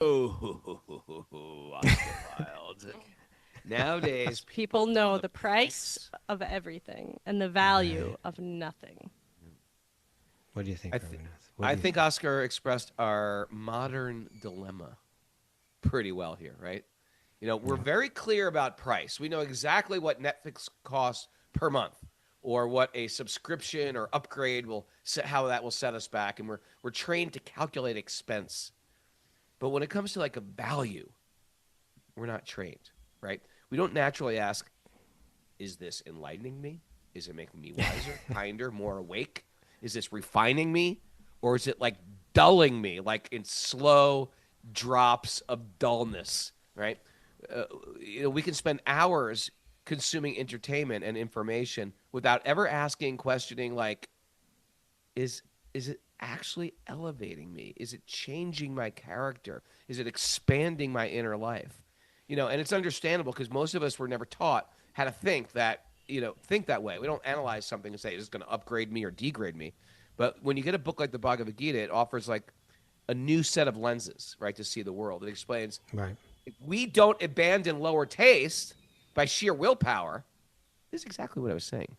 Oh, Oscar Wilde. Nowadays, People know the price of everything and the value Right. of nothing. What do you think, I, Raghunath? What I do you think think? Oscar expressed our modern dilemma pretty well here, right? We're Yeah. very clear about price. We know exactly what Netflix costs per month, or what a subscription or upgrade how that will set us back, and we're trained to calculate expense. But when it comes to like a value, we're not trained, right? We don't naturally ask, is this enlightening me? Is it making me wiser, kinder, more awake? Is this refining me? Or is it like dulling me, like in slow drops of dullness, right? We can spend hours consuming entertainment and information without ever asking, questioning, like, is it actually elevating me? Is it changing my character? Is it expanding my inner life? And it's understandable because most of us were never taught how to think that way. We don't analyze something and say, is this going to upgrade me or degrade me? But when you get a book like the Bhagavad-gītā, it offers like a new set of lenses, right, to see the world. It explains Right. if we don't abandon lower taste by sheer willpower. This is exactly what I was saying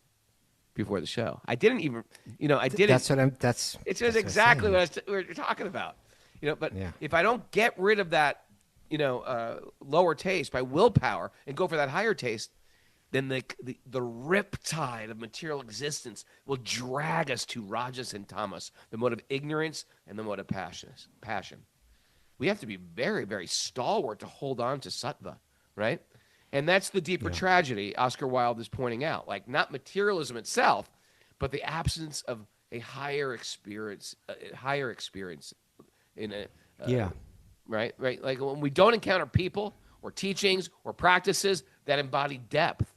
before the show. I didn't even, I didn't. That's what I'm. That's. It's That's just exactly what what we're talking about. But Yeah. if I don't get rid of that, lower taste by willpower and go for that higher taste, then the riptide of material existence will drag us to rajas and tamas, the mode of ignorance and the mode of passion. We have to be very, very stalwart to hold on to sattva, right? And that's the deeper Yeah. tragedy Oscar Wilde is pointing out. Like, not materialism itself, but the absence of a higher experience in a Yeah. right. Like when we don't encounter people or teachings or practices that embody depth,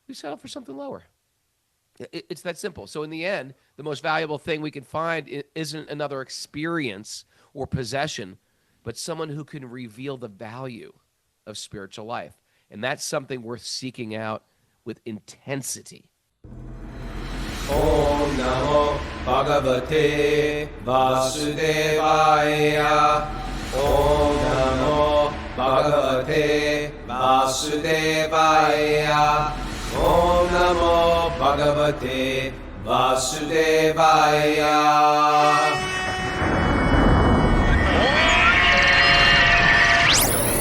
we settle for something lower. It's that simple. So in the end, the most valuable thing we can find isn't another experience or possession, but someone who can reveal the value of spiritual life. And that's something worth seeking out with intensity. Om Namo Bhagavate Vasudevaya. Om Namo Bhagavate Vasudevaya. Om Namo Bhagavate Vasudevaya.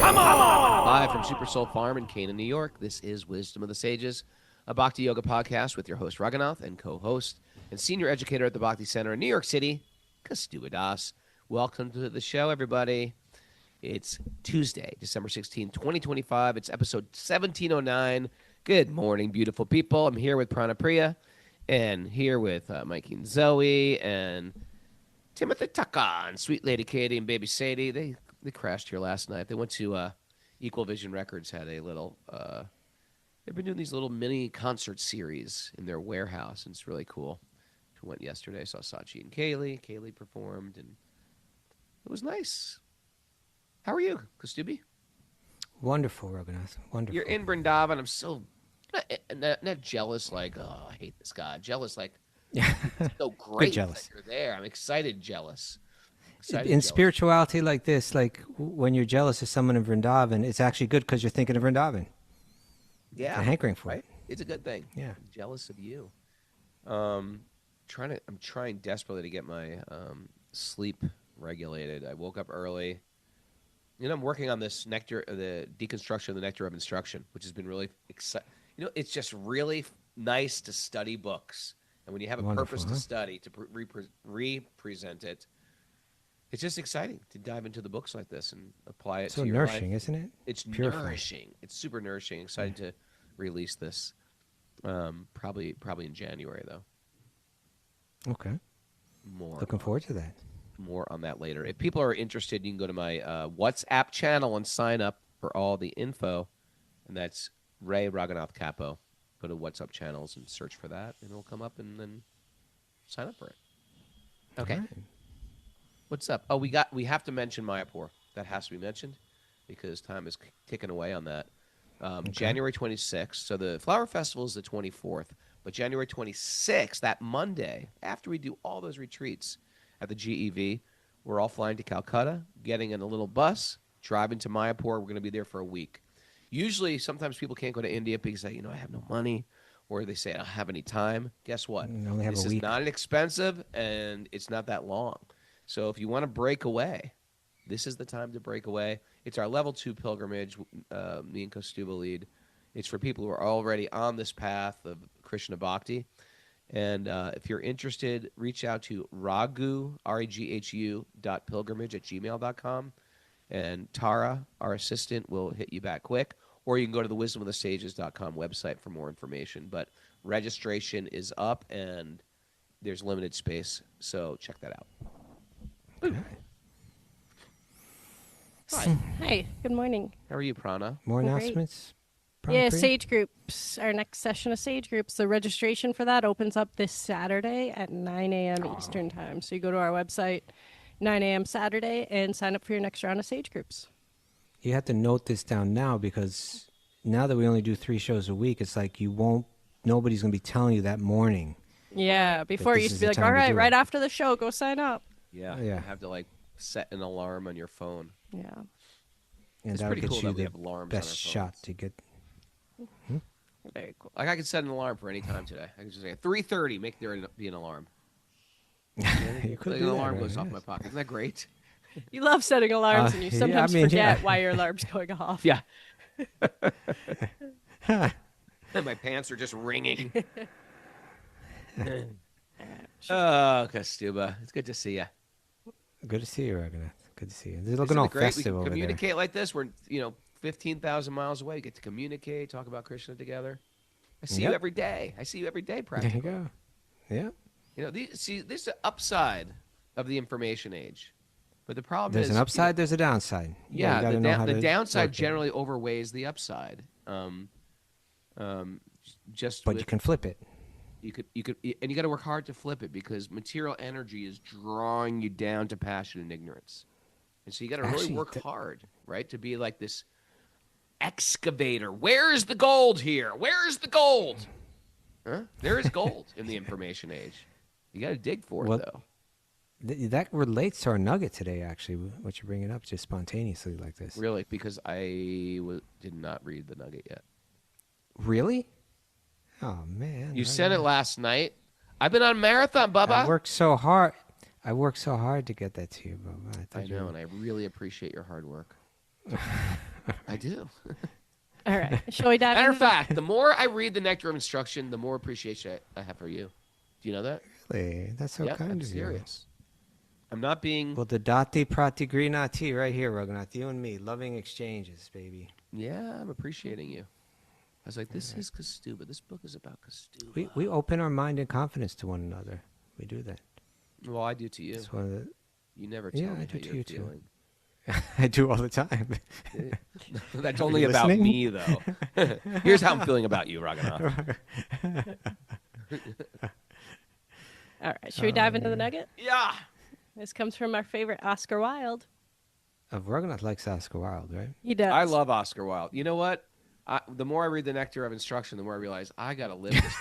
Live from Super Soul Farm in Canaan, New York, this is Wisdom of the Sages, a Bhakti Yoga podcast with your host, Raghunath, and co-host and senior educator at the Bhakti Center in New York City, Kaustubha Das. Welcome to the show, everybody. It's Tuesday, December 16, 2025. It's episode 1709. Good morning, beautiful people. I'm here with Prana Priya and here with Mikey and Zoe and Timothy Tucker and Sweet Lady Katie and Baby Sadie. They crashed here last night. They went to Equal Vision Records, had a little they've been doing these little mini concert series in their warehouse, and it's really cool. I went yesterday, saw Sachi and Kaylee. Kaylee performed, and it was nice. How are you, Kaustubha? Wonderful, Raghunath. Wonderful. You're in Vṛndāvan. I'm so not jealous, like, oh, I hate this guy. Jealous, like, Yeah. it's so great jealous. that you're there. I'm excited jealous. In spirituality like this, like when you're jealous of someone in Vṛndāvan, it's actually good because you're thinking of Vṛndāvan. Yeah, You're hankering for right? it. It's a good thing. Yeah. I'm jealous of you. I'm trying desperately to get my sleep regulated. I woke up early. I'm working on this the deconstruction of the nectar of instruction, which has been really exciting. It's just really nice to study books, and when you have a Wonderful, purpose huh? to study, to represent it, it's just exciting to dive into the books like this and apply it So to your nourishing, life. isn't it? It's Purifying. nourishing. It's super nourishing. Excited to release this. Probably in January though. Okay. Looking forward to that. More on that later. If people are interested, you can go to my WhatsApp channel and sign up for all the info, and that's Ray Raghunath Capo. Go to WhatsApp channels and search for that, and it'll come up, and then sign up for it. Okay. All right. What's up? Oh, we have to mention Mayapur. That has to be mentioned because time is ticking away on that. January 26th. So the Flower Festival is the 24th, but January 26th, that Monday, after we do all those retreats at the GEV, We're all flying to Calcutta, getting in a little bus, driving to Mayapur. We're going to be there for a week. Usually, sometimes people can't go to India because they, I have no money, or they say I don't have any time. Guess what? You only have This a is week. not expensive, and it's not that long. So if you want to break away, this is the time to break away. It's our level 2 pilgrimage. Me and Kaustubha lead. It's for people who are already on this path of Krishna Bhakti. And if you're interested, reach out to raghu.pilgrimage@gmail.com. And Tara, our assistant, will hit you back quick. Or you can go to the wisdomofthesages.com website for more information. But registration is up, and there's limited space. So check that out. Okay. Hi. Hi, good morning. How are you, Prana? More Great. announcements? Yeah, Prana? Sage Groups. Our next session of Sage Groups. The registration for that opens up this Saturday at 9 a.m. Eastern Time. So you go to our website, 9 a.m. Saturday, and sign up for your next round of Sage Groups. You have to note this down now, because now that we only do 3 shows a week, it's like nobody's going to be telling you that morning. Yeah, before it this used is to be the like, time all to right, do right it. after the show, go sign up. Yeah. Yeah. You have to set an alarm on your phone. Yeah. And It's that'll pretty get cool you that we the have alarms on best our shot phones. to get. Very cool. I could set an alarm for any time today. I could just say 3:30, make there be an alarm. You could An do that, alarm right? goes off Yes. my pocket. Isn't that great? You love setting alarms, and you yeah, I sometimes mean, forget yeah. why your alarm's going off. Yeah. And my pants are just ringing. Oh, Kaustubha, it's good to see you. Good to see you, Raghunath. Good to see you. This is Isn't looking it all great? We festive can over there. communicate like this. We're 15,000 miles away. We get to communicate, talk about Krishna together. I see you Yep. every day. I see you every day, There practically. you go. Yeah. This is the upside of the information age. But the problem There's is, an upside, there's a downside. You yeah, gotta the, know how the to downside work it. generally overweighs the upside. Just But with, you can flip it. you could, and you got to work hard to flip it, because material energy is drawing you down to passion and ignorance, and so you got to really Actually, work hard, right, to be like this excavator. Where is the gold here? Where is the gold? Huh? There is gold in the information age. You got to dig for Well, it, though. That relates to our nugget today, actually, what you're bringing up just spontaneously like this. Really, because I did not read the nugget yet. Really? Oh, man. You sent it last night. I've been on marathon, Bubba. I worked so hard. I worked so hard to get that to you, Bubba. I know, and I really appreciate your hard work. I do. All right. Shall we dive Matter of into the- fact, the more I read the Nectar of Instruction, the more appreciation I have for you. Do you know that? Really? That's so Yeah, kind I'm of serious. I'm not being. you. Well, the Dati Prati Grinati right here, Raghunath. You and me, loving exchanges, baby. Yeah, I'm appreciating you. I was like, this is Kaustubha. This book is about Kaustubha. We open our mind and confidence to one another. We do that. Well, I do to you. It's one of the. You never tell Yeah, me I how do to you're you, too. feeling. I do all the time. That's Are only you about listening? me, though. Here's how I'm feeling about you, Raghunath. All right. Should we dive into the nugget? Yeah. This comes from our favorite Oscar Wilde. Raghunath likes Oscar Wilde, right? He does. I love Oscar Wilde. You know what? The more I read the Nectar of Instruction, the more I realize I got to live this.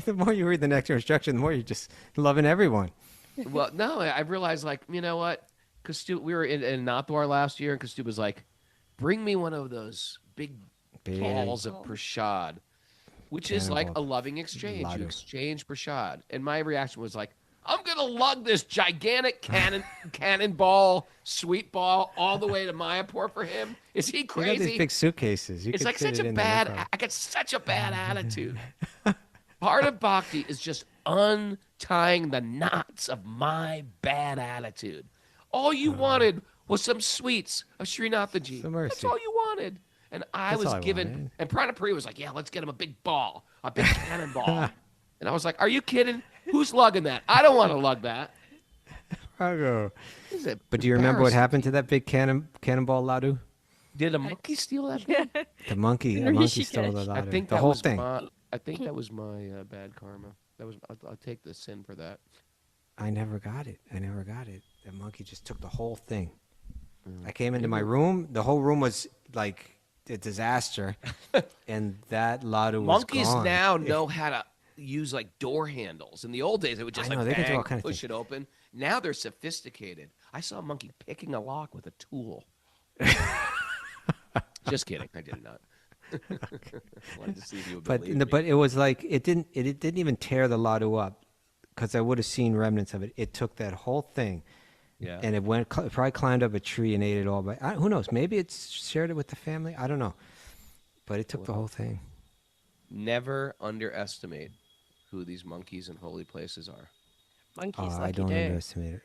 The more you read the Nectar Instruction, the more you're just loving everyone. Well, no, I realized, like, you know what? We were in Nathdwar last year, and Kaustubha was like, bring me one of those big Big balls of prashad, which is like a Cannonball. loving exchange. You Ladu. exchange prashad. And my reaction was like, I'm going to lug this gigantic cannonball, sweet ball, all the way to Mayapur for him. Is he You got crazy? these big suitcases. You It's could like fit such it a in there, no bad. problem. I got such a bad attitude. Part of bhakti is just untying the knots of my bad attitude. All you wanted was some sweets of Srinathji. Some That's mercy. all you wanted. And I That's was all I given. wanted. And Pranapri was like, "Yeah, let's get him a big ball, a big cannonball." And I was like, "Are you kidding? Who's lugging that? I don't want to lug that." Rago. This is But do you remember what embarrassing. happened to that big cannonball Ladu? Did a monkey steal that? thing? The monkey stole the Rishikesh. Ladu. I think the that whole was thing. I think that was my bad karma. That was. I'll take the sin for that. I never got it. The monkey just took the whole thing. Mm. I came into my room. The whole room was like a disaster, and that Ladu was Monkeys gone. now know how to use like door handles. In the old days, they would just I know, like they can do bang, all kinds of push it open. Now they're sophisticated. I saw a monkey picking a lock with a tool. Just kidding. I did not. Wanted to see if you would believe me. But it was like it didn't even tear the ladu up, because I would have seen remnants of it. It took that whole thing, and it probably climbed up a tree and ate it all. But who knows? Maybe it shared it with the family. I don't know. But it took the whole thing. Never underestimate who these monkeys in holy places are. Monkeys, I don't underestimate it.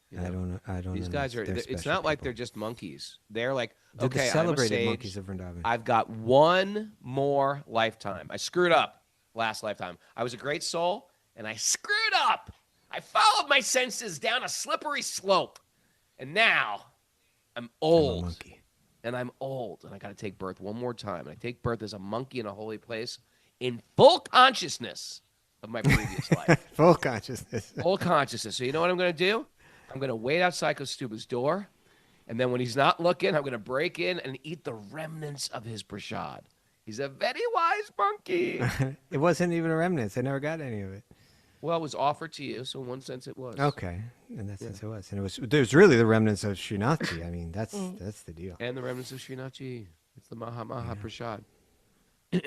You know, I don't. These guys are. It's not like they're just monkeys. They're like, they're okay, the celebrated I'm a sage. monkeys of Vṛndāvan. I've got one more lifetime. I screwed up last lifetime. I was a great soul, and I screwed up. I followed my senses down a slippery slope, and now I'm old. I'm a monkey. And I'm old, and I got to take birth one more time. And I take birth as a monkey in a holy place in full consciousness of my previous life. Full consciousness. Full consciousness. So you know what I'm going to do? I'm going to wait outside Kaustubha's door, and then when he's not looking, I'm going to break in and eat the remnants of his prasad. He's a very wise monkey. It wasn't even a remnants. I never got any of it. Well, it was offered to you, so in one sense it was. Okay, in that sense it was, and there's really the remnants of Śrīnathji. I mean, that's the deal. And the remnants of Śrīnathji. It's the Maha Prasad.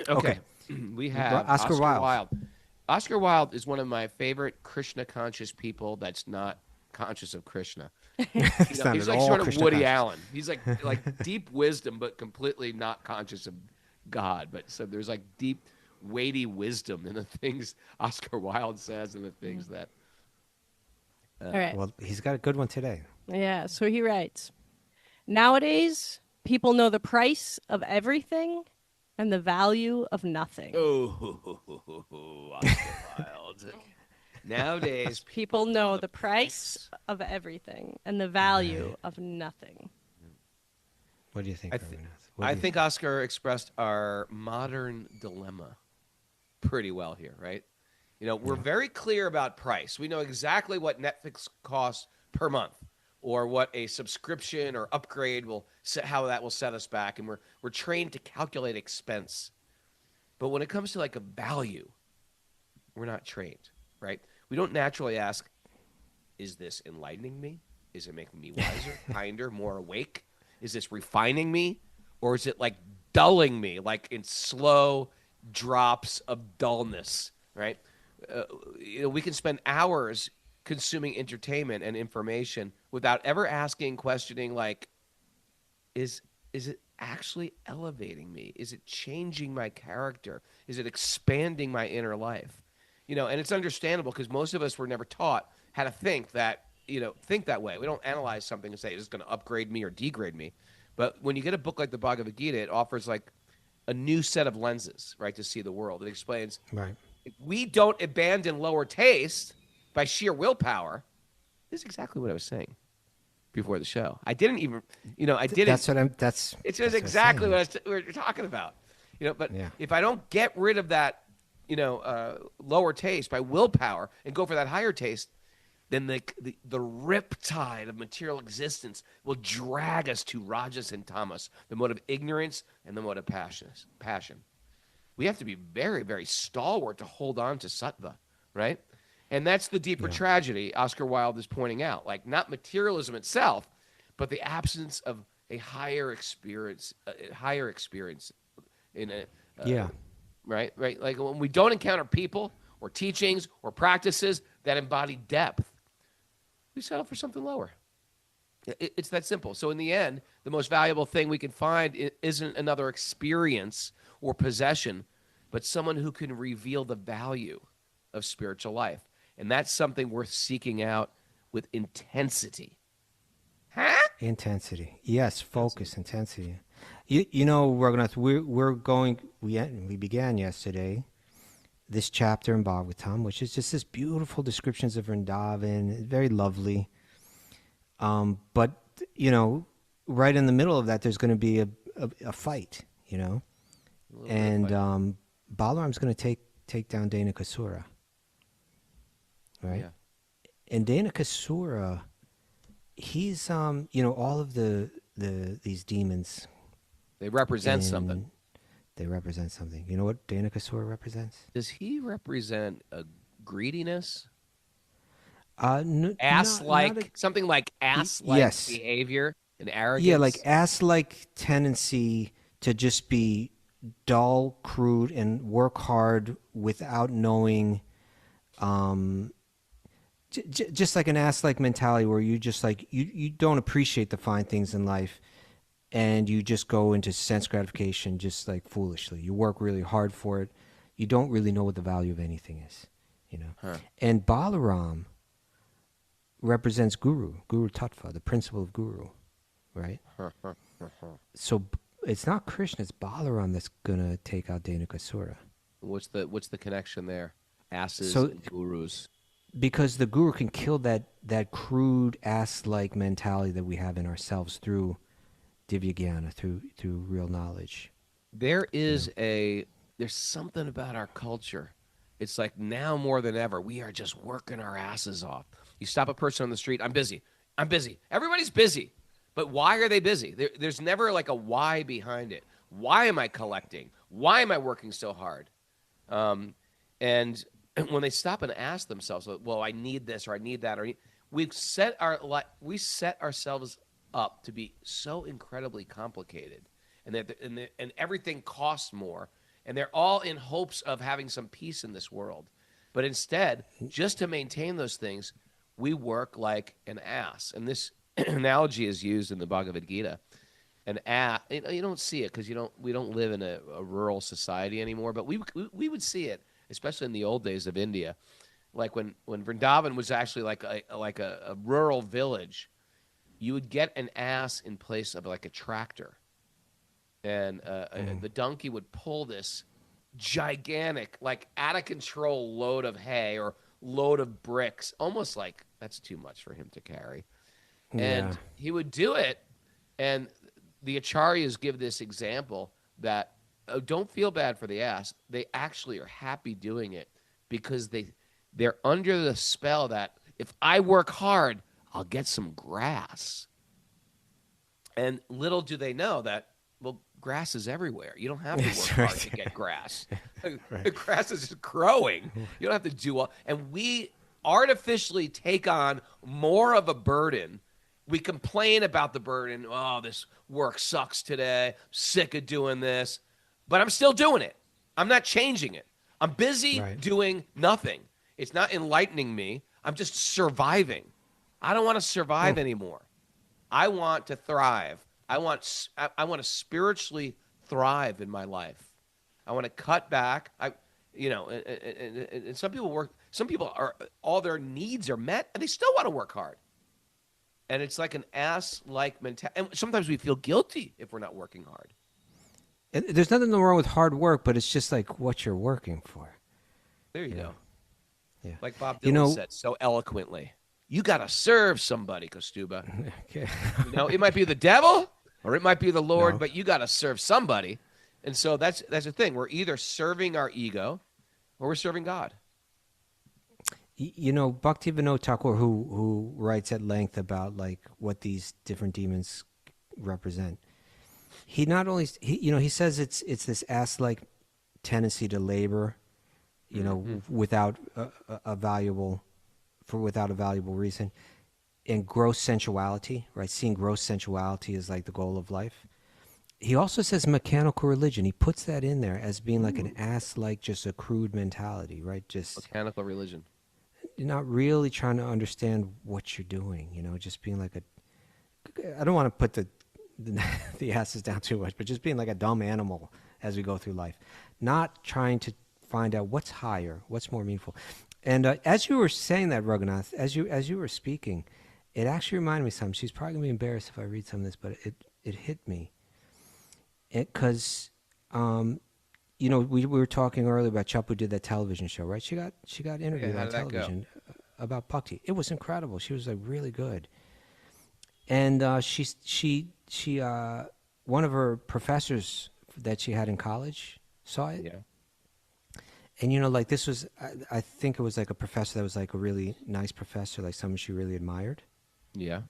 Okay. We have Oscar Wilde. Oscar Wilde is one of my favorite Kṛṣṇa conscious people that's not conscious of Kṛṣṇa. He's like sort of Woody Allen. He's like deep wisdom, but completely not conscious of God. But so there's like deep, weighty wisdom in the things Oscar Wilde says and the things that. All right. Well, he's got a good one today. Yeah, so he writes, nowadays, people know the price of everything and the value of nothing. Oh, Oscar Wilde. Nowadays, people know the price of everything and the value of nothing. What do you think, I think Oscar expressed our modern dilemma pretty well here, right? You know, we're very clear about price. We know exactly what Netflix costs per month, or what a subscription or upgrade how that will set us back, and we're trained to calculate expense. But when it comes to like a value, we're not trained, right? We don't naturally ask, is this enlightening me? Is it making me wiser, kinder, more awake? Is this refining me? Or is it like dulling me, like in slow drops of dullness, right? We can spend hours consuming entertainment and information without ever asking, questioning, like, is it actually elevating me? Is it changing my character? Is it expanding my inner life? You know, and it's understandable because most of us were never taught how to think that way. We don't analyze something and say, is this going to upgrade me or degrade me? But when you get a book like the Bhagavad-gītā, it offers like a new set of lenses, right, to see the world. It explains, right, if we don't abandon lower taste by sheer willpower. This is exactly what I was saying before the show. I didn't even, I didn't. That's what I'm. That's. It's just exactly what we were talking about. But if I don't get rid of that, lower taste by willpower and go for that higher taste, then the riptide of material existence will drag us to rajas and tamas, the mode of ignorance and the mode of passion. We have to be very, very stalwart to hold on to sattva, right? And that's the deeper tragedy Oscar Wilde is pointing out. Like, not materialism itself, but the absence of a higher experience in a right. Like when we don't encounter people or teachings or practices that embody depth, we settle for something lower. It's that simple. So in the end, the most valuable thing we can find isn't another experience or possession, but someone who can reveal the value of spiritual life. And that's something worth seeking out with intensity. Huh? Intensity. Yes, focus, intensity. Raghunath, we began yesterday this chapter in Bhagavatam, which is just this beautiful descriptions of Vṛndāvan, very lovely. But, right in the middle of that, there's going to be a fight, and Balarāma's going to take down Dhenukāsura, right? Yeah. And Dhenukāsura, he's, all of these demons. They represent something. They represent something. You know what Dhenukāsura represents? Does he represent a greediness? Ass-like, something like ass-like yes. behavior and arrogance. Yeah, like ass-like tendency to just be dull, crude, and work hard without knowing, just like an ass-like mentality where you just like you don't appreciate the fine things in life, and you just go into sense gratification just like foolishly. You work really hard for it. You don't really know what the value of anything is, you know. Huh. And Balarāma represents guru-tattva, the principle of guru, right? So it's not Kṛṣṇa, it's Balarāma that's gonna take out Dhenukāsura. What's the connection there? Asses So- and gurus. Because the guru can kill that crude ass-like mentality that we have in ourselves through divya jnana, through real knowledge. There's something about our culture. It's like now more than ever, we are just working our asses off. You stop a person on the street, I'm busy. Everybody's busy. But why are they busy? There's never like a why behind it. Why am I collecting? Why am I working so hard? And when they stop and ask themselves, well, I need this or I need that, we set ourselves up to be so incredibly complicated, and everything costs more, and they're all in hopes of having some peace in this world. But instead, just to maintain those things, we work like an ass. And this analogy is used in the Bhagavad-gītā. An ass, you don't see it because we don't live in a rural society anymore, but we would see it, especially in the old days of India, like when Vṛndāvan was actually like a rural village. You would get an ass in place of like a tractor, and the donkey would pull this gigantic, like out of control load of hay or load of bricks, almost like that's too much for him to carry. And he would do it, and the acharyas give this example that don't feel bad for the ass. They actually are happy doing it because they're under the spell that if I work hard, I'll get some grass. And little do they know that, well, grass is everywhere. You don't have to work hard to get grass. The grass is just growing. You don't have to do all. And we artificially take on more of a burden. We complain about the burden. Oh, this work sucks today. Sick of doing this. But I'm still doing it. I'm not changing it. I'm busy doing nothing. It's not enlightening me. I'm just surviving. I don't want to survive anymore. I want to thrive. I want to spiritually thrive in my life. I want to cut back. And some people work. Some people are all their needs are met, and they still want to work hard. And it's like an ass-like mentality. And sometimes we feel guilty if we're not working hard. And there's nothing wrong with hard work, but it's just like what you're working for. There you go. Yeah. Like Bob Dylan said so eloquently. You got to serve somebody, Kaustubha. Okay. It might be the devil or it might be the Lord, but you got to serve somebody. And so that's the thing. We're either serving our ego or we're serving God. Bhaktivinoda Ṭhākura, who writes at length about like what these different demons represent, he not only he says it's this ass-like tendency to labor, without a valuable reason, and gross sensuality, right? Seeing gross sensuality is like the goal of life. He also says mechanical religion. He puts that in there as being like an ass-like, just a crude mentality, right? Just mechanical religion. You're not really trying to understand what you're doing, just being like I don't want to put the asses down too much, but just being like a dumb animal as we go through life, not trying to find out what's higher, what's more meaningful. And as you were saying that, Raghunath, as you were speaking, it actually reminded me of something. She's probably gonna be embarrassed if I read some of this, but it hit me. Because we were talking earlier about Chapu did that television show, right? She got interviewed on television about bhakti. It was incredible. She was like really good. And she one of her professors that she had in college saw it. Yeah. And like this was, I think it was like a professor that was like a really nice professor, like someone she really admired. Yeah.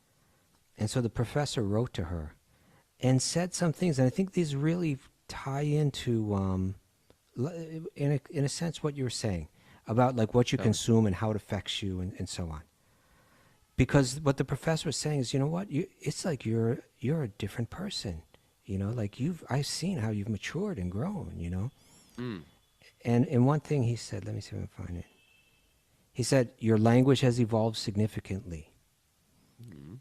And so the professor wrote to her and said some things, and I think these really tie into, in a sense, what you were saying about like what you consume and how it affects you and so on. because what the professor was saying is, you know what, it's like you're a different person, you know, like I've seen how you've matured and grown, you know. And one thing he said, let me see if I can find it. He said, your language has evolved significantly.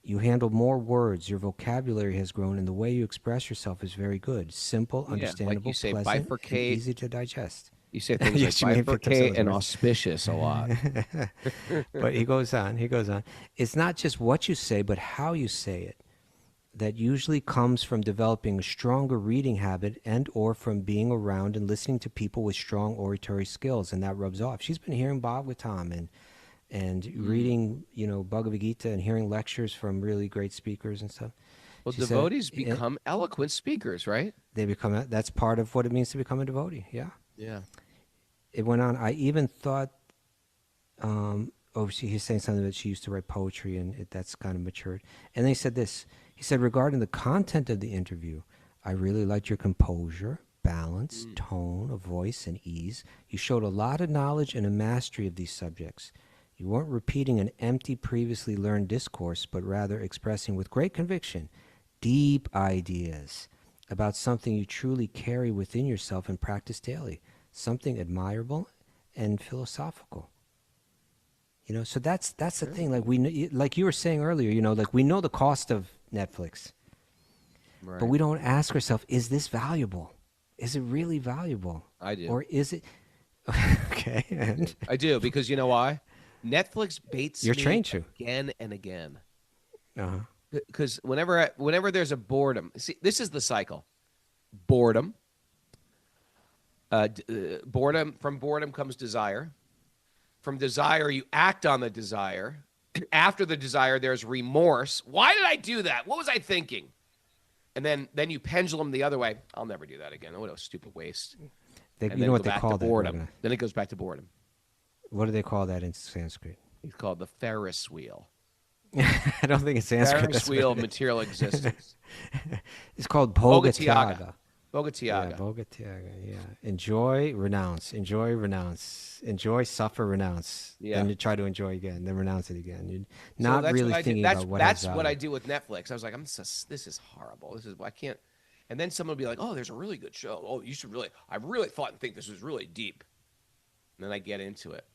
You handle more words, your vocabulary has grown, and the way you express yourself is very good. Simple, understandable, like you say, pleasant, bifurcate. and easy to digest. You say things Yes, you like may have picked up some of bifurcate those and words. auspicious a lot. But he goes on. It's not just what you say, but how you say it. That usually comes from developing a stronger reading habit and or from being around and listening to people with strong oratory skills, and that rubs off. She's been hearing Bhagavatam and reading, you know, Bhagavad-gītā and hearing lectures from really great speakers and stuff. Well, She said, devotees become eloquent speakers, right? they become that's part of what it means to become a devotee. Yeah. Yeah. It went on. I even thought, he's saying something that she used to write poetry, and that's kind of matured. And then he said this. He said, regarding the content of the interview, I really liked your composure, balance, tone of voice, and ease. You showed a lot of knowledge and a mastery of these subjects. You weren't repeating an empty, previously learned discourse, but rather expressing with great conviction deep ideas about something you truly carry within yourself and practice daily, something admirable and philosophical. You know, so that's the thing. Like like you were saying earlier, you know, like we know the cost of Netflix, Right. but we don't ask ourselves, is this valuable? Is it really valuable? I do. Or is it? Okay. And I do, because you know why? Netflix baits You're me trained to. again and again. uh-huh. Because whenever there's a boredom, see, this is the cycle. Boredom. Boredom. From boredom comes desire. From desire, you act on the desire. After the desire, there's remorse. Why did I do that? What was I thinking? And then you pendulum the other way. I'll never do that again. What a stupid waste. You And know then what go they back call to that? boredom. Raghunath? Then it goes back to boredom. What do they call that in Sanskrit? It's called the Ferris wheel. I don't think it's Sanskrit. Ferris That's what wheel it of is. material existence. It's called Bhoga-tyaga. Bhagavad-gītā. Yeah, Bhagavad-gītā. Bhoga-tyaga. Yeah. Enjoy, renounce. Enjoy, renounce. Enjoy, suffer, renounce. Yeah. Then you try to enjoy again. Then renounce it again. You're So not that's really what I do. thinking about what That's has what I value. do with Netflix. I was like, this is horrible. I can't. And then someone will be like, oh, there's a really good show. Oh, you should really. I really thought and think this was really deep. And then I get into it.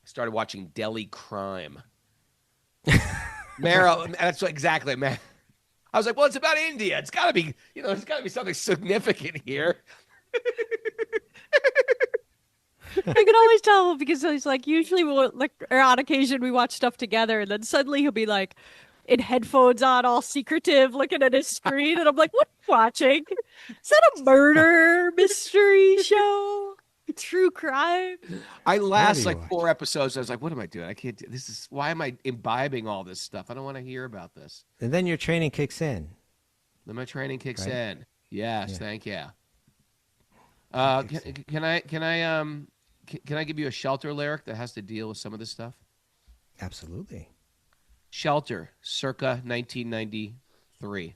I started watching Delhi Crime. Meryl, that's exactly, man. I was like, well, it's about India. It's got to be, it's got to be something significant here. I can always tell because he's like, usually or on occasion we watch stuff together, and then suddenly he'll be like, in headphones on, all secretive, looking at his screen, and I'm like, what are you watching? Is that a murder mystery show? True crime? I last What do like you 4 episodes. I was like, what am I doing? I can't do this. Why am I imbibing all this stuff? I don't want to hear about this. And then your training kicks in. Then my training kicks Right. in. Yes, Yeah. thank you. Can I give you a Shelter lyric that has to deal with some of this stuff? Absolutely. Shelter, circa 1993.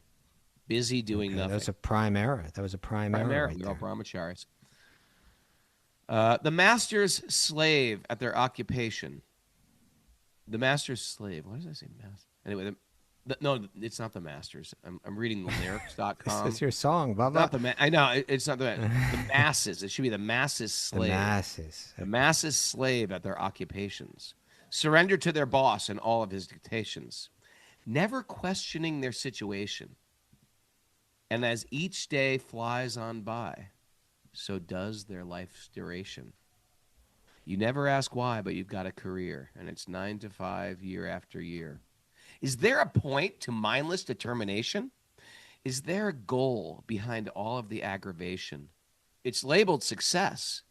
Busy doing Okay, nothing. that was a prime era. Prime era era. right We're all there. brahmacharis. The master's slave at their occupation. The master's slave. Why does I say master? Anyway, no, it's not the master's. I'm reading the lyrics.com. It's your song, blah, blah. Not the I know it's not the masses. It should be the masses The slave. masses. The masses slave at their occupations. Surrender to their boss and all of his dictations, never questioning their situation. And as each day flies on by, so does their life's duration. You never ask why, but you've got a career, and it's 9 to 5 year after year. Is there a point to mindless determination? Is there a goal behind all of the aggravation? It's labeled success,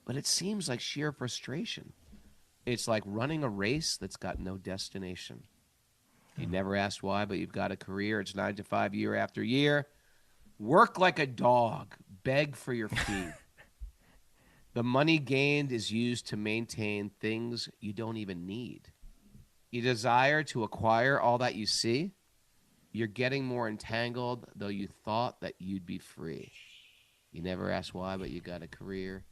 but it seems like sheer frustration. It's like running a race that's got no destination. You never asked why, but you've got a career. It's 9 to 5 year after year. Work like a dog. Beg for your fee. The money gained is used to maintain things you don't even need. You desire to acquire all that you see. You're getting more entangled, though you thought that you'd be free. You never asked why, but you got a career.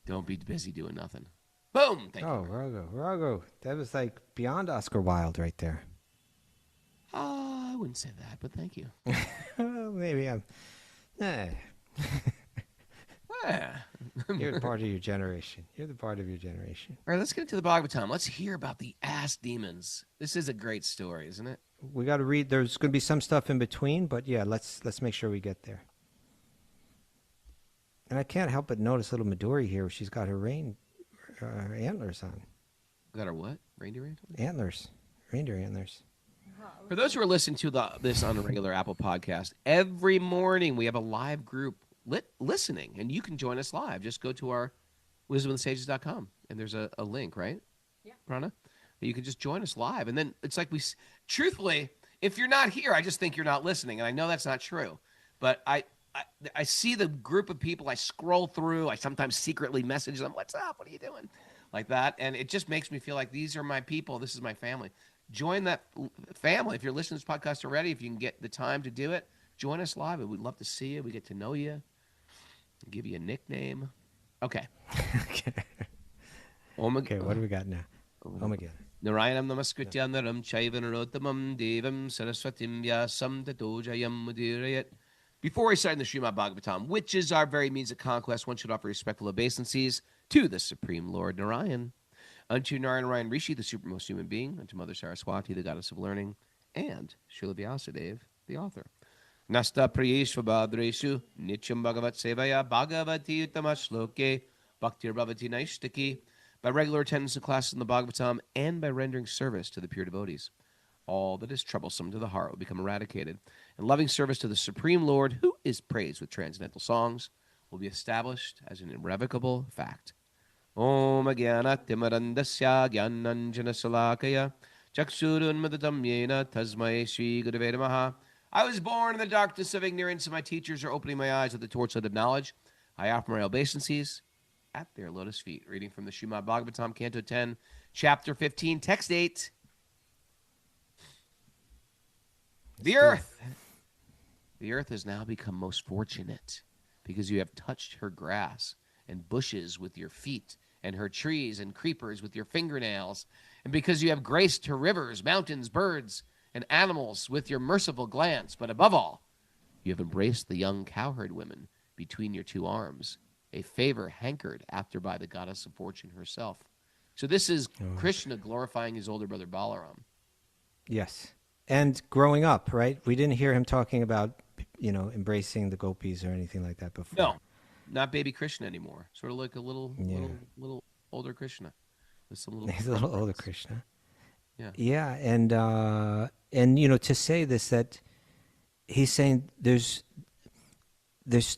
Don't be busy doing nothing. Boom. Thank you. Oh, Raghu. That was like beyond Oscar Wilde right there. I wouldn't say that, but thank you. Well, maybe I'm. Yeah. You're the part of your generation. You're the part of your generation. All right, let's get into the Bhagavatam. Let's hear about the ass demons. This is a great story, isn't it? We got to read. There's going to be some stuff in between, but yeah, let's make sure we get there. And I can't help but notice little Midori here. She's got her antlers on. Got our what? Reindeer antlers? Antlers. Reindeer antlers. For those who are listening to this on a regular Apple podcast, every morning we have a live group listening, and you can join us live. Just go to our wisdomofthesages.com, and there's a link, right? Yeah. Rana? You can just join us live. And then it's like truthfully, if you're not here, I just think you're not listening. And I know that's not true. But I see the group of people. I scroll through. I sometimes secretly message them, what's up? What are you doing? Like that. And it just makes me feel like these are my people. This is my family. Join that family. If you're listening to this podcast already, if you can get the time to do it, join us live. We'd love to see you. We get to know you. Give you a nickname. Okay. Okay, what do we got now? Oh my God. Narayanam namaskritya naram chaiva narottamam devam saraswatim vyasam tato jayam mudirayat. Before we start in the Śrīmad Bhāgavatam, which is our very means of conquest, one should offer respectful obeisances to the Supreme Lord Narayan, unto Narayan Rishi, the supermost human being, unto Mother Saraswati, the goddess of learning, and Srila Vyasadeva, the author. Nasta priyeshvabhadreshu nityam bhagavat sevaya bhagavati uttama shloke bhaktir bhavati naishtaki. By regular attendance of classes in the Bhagavatam and by rendering service to the pure devotees, all that is troublesome to the heart will become eradicated, and loving service to the Supreme Lord, who is praised with transcendental songs, will be established as an irrevocable fact. Om Agyanat Timarandasya Gyananjana Salakaya Chakshurunmadatam Yena Tasmai Shri Gurave Namaha. I was born in the darkness of ignorance, and my teachers are opening my eyes with the torchlight of knowledge. I offer my obeisances at their lotus feet. Reading from the Śrīmad Bhāgavatam, Canto 10, Chapter 15, Text 8. The earth has now become most fortunate because you have touched her grass and bushes with your feet and her trees and creepers with your fingernails, and because you have graced her rivers, mountains, birds, and animals with your merciful glance. But above all, you have embraced the young cowherd women between your two arms, a favor hankered after by the goddess of fortune herself. So this is Kṛṣṇa glorifying his older brother Balarāma. Yes. And growing up, right? We didn't hear him talking about, embracing the gopis or anything like that before. No, not baby Kṛṣṇa anymore. Sort of like a little older Kṛṣṇa. With some little He's a little older Kṛṣṇa. Yeah. Yeah, and to say this, that he's saying there's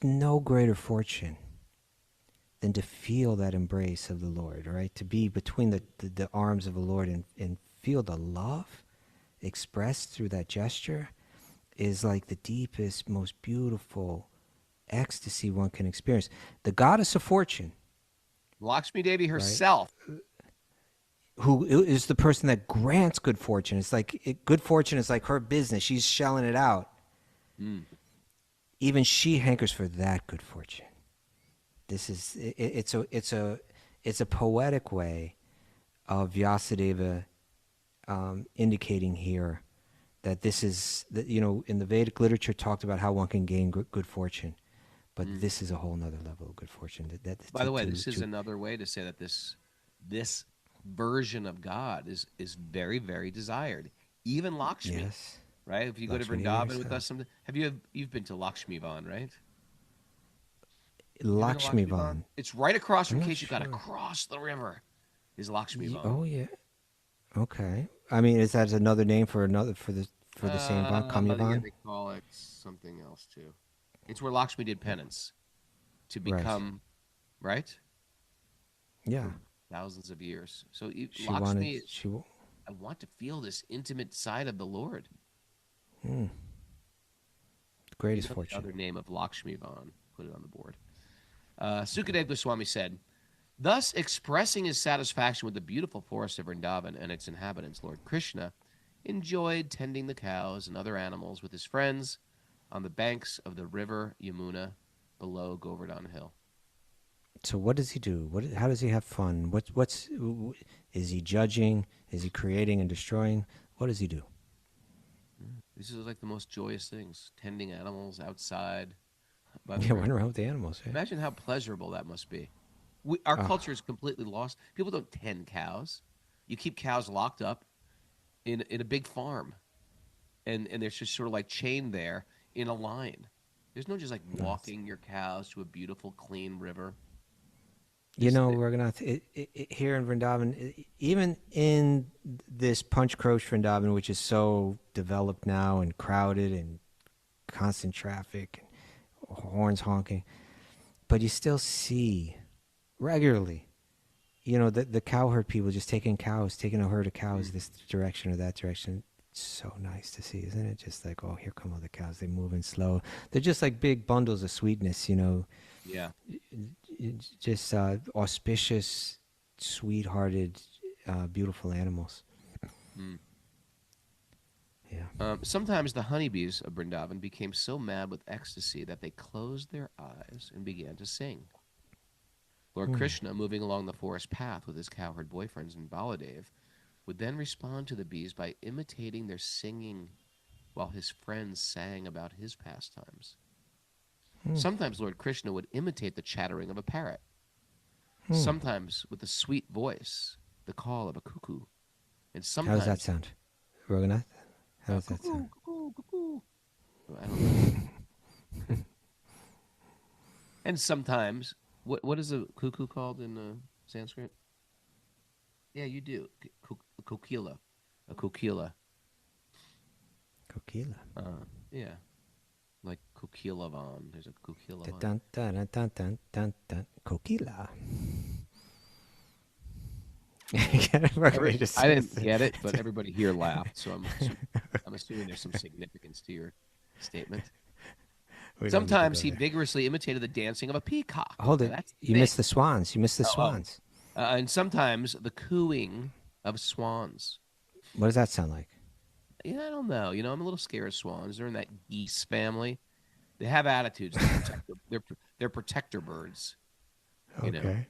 no greater fortune than to feel that embrace of the Lord, right? To be between the arms of the Lord and feel the love expressed through that gesture is like the deepest, most beautiful ecstasy one can experience. The goddess of fortune, Lakshmi Devi herself, right? Who is the person that grants good fortune. It's like good fortune is like her business. She's shelling it out. Even she hankers for that good fortune. This is it's a poetic way of Vyasadeva indicating here that this is in the Vedic literature talked about how one can gain good fortune, but this is a whole nother level of good fortune. By the way, this is another way to say that this version of God is very, very desired. Even Lakshmi, yes. Right? If you Lakshmi go to Vṛndāvan with us, you've been to Lakshmivan, right? Lakshmivan. It's right across from case you've got to cross the river. Is Lakshmivan? Oh yeah. Okay. I mean, is that another name for the same Van? Kamyavan? They call it something else too. It's where Lakshmi did penance to become right. Yeah. Thousands of years. So She Lakshmi, wanted, I want to feel this intimate side of the Lord. Greatest fortune. Other name of Lakshmivan. Put it on the board. Sukadeva Goswami said, thus expressing his satisfaction with the beautiful forest of Vṛndāvan and its inhabitants, Lord Kṛṣṇa enjoyed tending the cows and other animals with his friends on the banks of the river Yamuna below Govardhan Hill. So what does he do? How does he have fun? Is he judging? Is he creating and destroying? What does he do? These are like the most joyous things. Tending animals outside. By Yeah, run around with the animals. Yeah. Imagine how pleasurable that must be. Our culture is completely lost. People don't tend cows. You keep cows locked up in a big farm, and they're just sort of like chained there in a line. There's no just like walking your cows to a beautiful, clean river. You know, Raghunath, here in Vṛndāvan, even in this Punch Krosh Vṛndāvan, which is so developed now and crowded and constant traffic and horns honking, but you still see regularly, you know, the cowherd people just taking a herd of cows this direction or that direction. It's so nice to see, isn't it? Just like, oh, here come all the cows. They're moving slow. They're just like big bundles of sweetness, you know. Yeah. Just auspicious, sweethearted, beautiful animals. Mm. Yeah. Sometimes the honeybees of Vṛndāvan became so mad with ecstasy that they closed their eyes and began to sing. Lord Kṛṣṇa, moving along the forest path with his cowherd boyfriends and Baladev, would then respond to the bees by imitating their singing while his friends sang about his pastimes. Sometimes Lord Kṛṣṇa would imitate the chattering of a parrot. Sometimes with a sweet voice, the call of a cuckoo. And sometimes... How does that sound, Raghunath? How does that sound? Cuckoo, cuckoo. I don't know. And sometimes, what is a cuckoo called in Sanskrit? Yeah, you do. Kokila. A kokila. Kokila. Yeah. Like Kokilavan. There's a Kokilavan. Dun, dun, dun, dun, dun, dun, dun. Kokila. I didn't get it, but everybody here laughed, so I'm assuming there's some significance to your statement. Sometimes he vigorously imitated the dancing of a peacock. Hold it. You missed the swans. You missed the swans. And sometimes the cooing of swans. What does that sound like? Yeah, I don't know. You know, I'm a little scared of swans. They're in that geese family. They have attitudes. They're protector birds. Okay.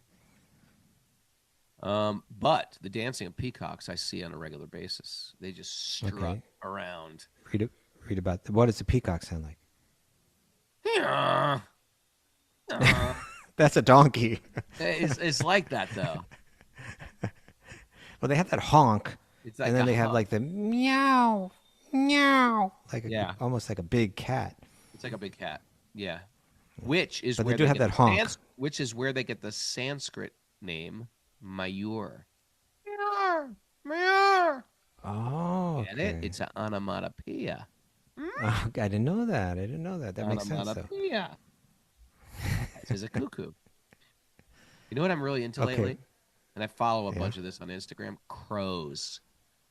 But the dancing of peacocks I see on a regular basis. They just strut around. Read about what does the peacock sound like? That's a donkey. It's like that though. Well, they have that honk, Like and then they have like the meow, meow, like almost like a big cat. It's like a big cat. Yeah. Which is but where they do have that honk. Which is where they get the Sanskrit name Mayur. Oh, Get it? It's an onomatopoeia. Oh, I didn't know that. That makes sense, though. This is a cuckoo. You know what I'm really into lately? And I follow a bunch of this on Instagram. Crows.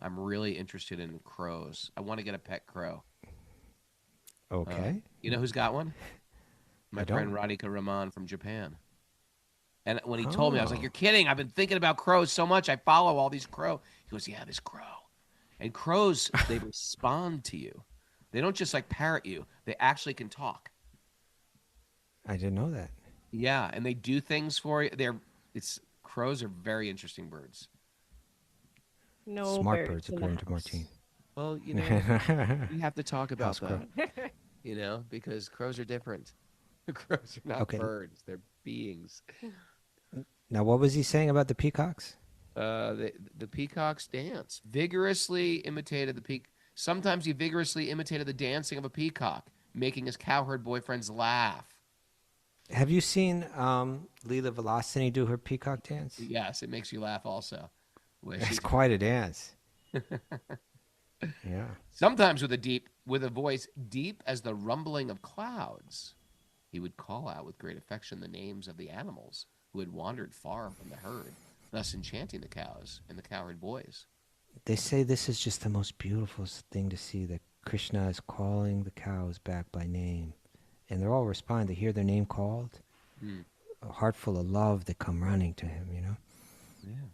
I'm really interested in crows. I want to get a pet crow. Okay. You know who's got one? My friend Radhika Raman from Japan. And when he told me, I was like, "You're kidding! I've been thinking about crows so much. I follow all these crow." He goes, "Yeah, this crow." And crows, they respond to you. They don't just like parrot you. They actually can talk. I didn't know that. Yeah, and they do things for you. Crows are very interesting birds. No smart birds according to house. Martine. Well, you know, we have to talk about that. You know, because crows are different. Crows are not birds; they're beings. Now, what was he saying about the peacocks? The peacocks dance. Vigorously imitated the peacock. Sometimes he vigorously imitated the dancing of a peacock, making his cowherd boyfriends laugh. Have you seen Leela Vilasini do her peacock dance? Yes, it makes you laugh also. It's quite a dance. Yeah. Sometimes with a voice deep as the rumbling of clouds, he would call out with great affection the names of the animals who had wandered far from the herd, thus enchanting the cows and the cowherd boys. They say this is just the most beautiful thing to see, that Kṛṣṇa is calling the cows back by name. And they're all responding. They hear their name called. A heart full of love, they come running to him, you know? Yeah.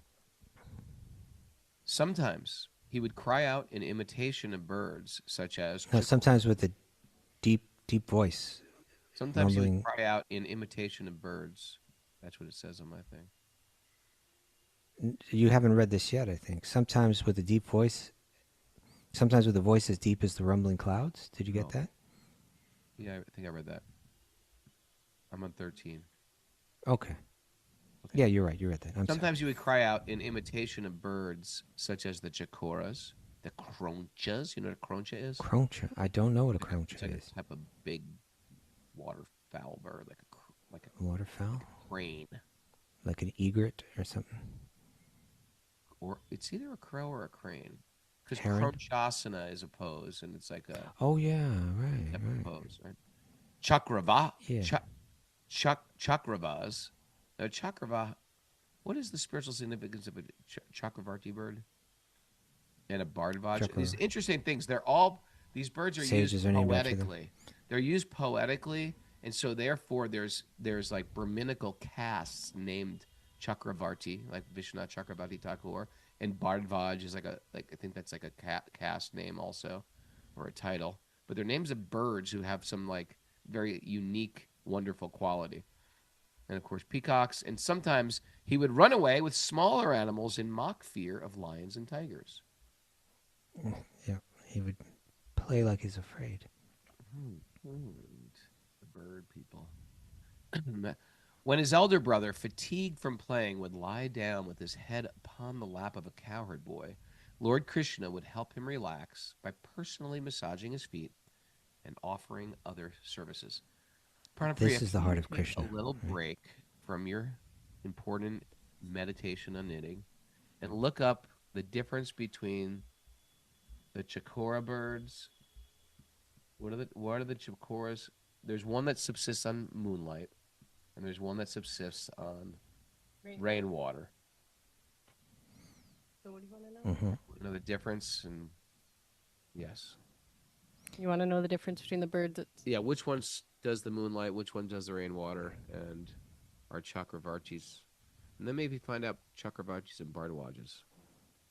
Sometimes he would cry out in imitation of birds, such as... No, sometimes with a deep, deep voice. Sometimes he would cry out in imitation of birds, That's what it says on my thing. You haven't read this yet, I think. Sometimes with a deep voice, sometimes with a voice as deep as the rumbling clouds. Did you get that? Yeah, I think I read that. I'm on 13. Okay. Yeah, you're right. You read that. Sometimes you would cry out in imitation of birds, such as the jacoras, the cronchas. You know what a croncha is? Croncha. I don't know what a croncha It's like is. a type of big waterfowl bird, like a Waterfowl? crane. Like an egret or something? Or it's either a crow or a crane. Because Heron? Kṛṣṇa is a pose, and it's like a Oh, yeah. Right. type of Right. pose, right? Chakrava. Yeah. Chakravas. Now, chakrava, what is the spiritual significance of a chakravarti bird? And a bardvaj? These interesting things. These birds are Sages used are named after them. poetically. They're used poetically, and so therefore there's like Brahminical castes named Chakravarti, like Vishwanath Chakravarti Ṭhākura, and Bhardvaj is I think that's like a caste name also, or a title. But they're names of birds who have some like very unique, wonderful quality. And of course, peacocks. And sometimes he would run away with smaller animals in mock fear of lions and tigers. Yeah. He would play like he's afraid. The bird people. When his elder brother, fatigued from playing, would lie down with his head upon the lap of a cowherd boy, Lord Kṛṣṇa would help him relax by personally massaging his feet and offering other services. This is the heart of take Kṛṣṇa. A little break from your important meditation on knitting and look up the difference between the chakora birds. What are the chakoras? There's one that subsists on moonlight, and there's one that subsists on rainwater. So what do you want to know? Mm-hmm. You know the difference? And yes. You want to know the difference between the birds? Yeah, which one does the moonlight, which one does the rainwater, and our chakravartis. And then maybe find out chakravartis and bardwajas.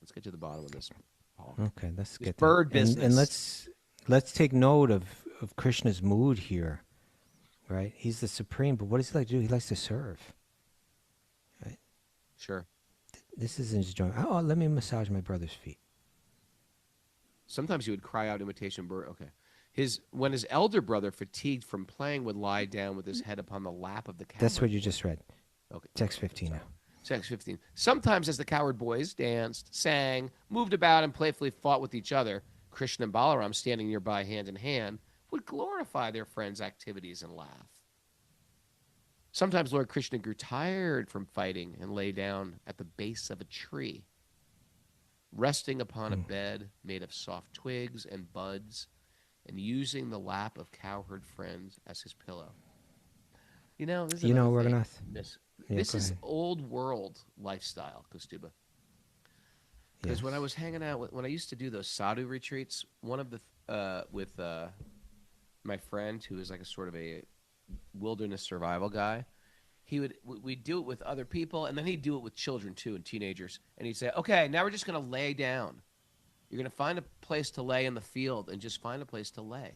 Let's get to the bottom of this. Paul. Okay, let's get bird there. business. And let's take note of Krishna's mood here, right? He's the supreme, but what does he like to do? He likes to serve, right? Sure. This isn't his joint. Oh, let me massage my brother's feet. Sometimes he would cry out imitation bird. Okay. When his elder brother, fatigued from playing, would lie down with his head upon the lap of the cowherd. That's what you just read. Okay. Text 15 now. Text 15. Sometimes as the cowherd boys danced, sang, moved about, and playfully fought with each other, Kṛṣṇa and Balarāma, standing nearby hand in hand, would glorify their friends' activities and laugh. Sometimes Lord Kṛṣṇa grew tired from fighting and lay down at the base of a tree, resting upon a bed made of soft twigs and buds, and using the lap of cowherd friends as his pillow. You know, this is Raghunath? This is old world lifestyle, Kaustubha. Because when I was hanging out when I used to do those sadhu retreats, one of the with my friend who is like a sort of a wilderness survival guy, we'd do it with other people, and then he'd do it with children too and teenagers, and he'd say, "Okay, now we're just going to lay down. You're going to find a place to lay in the field, and just find a place to lay."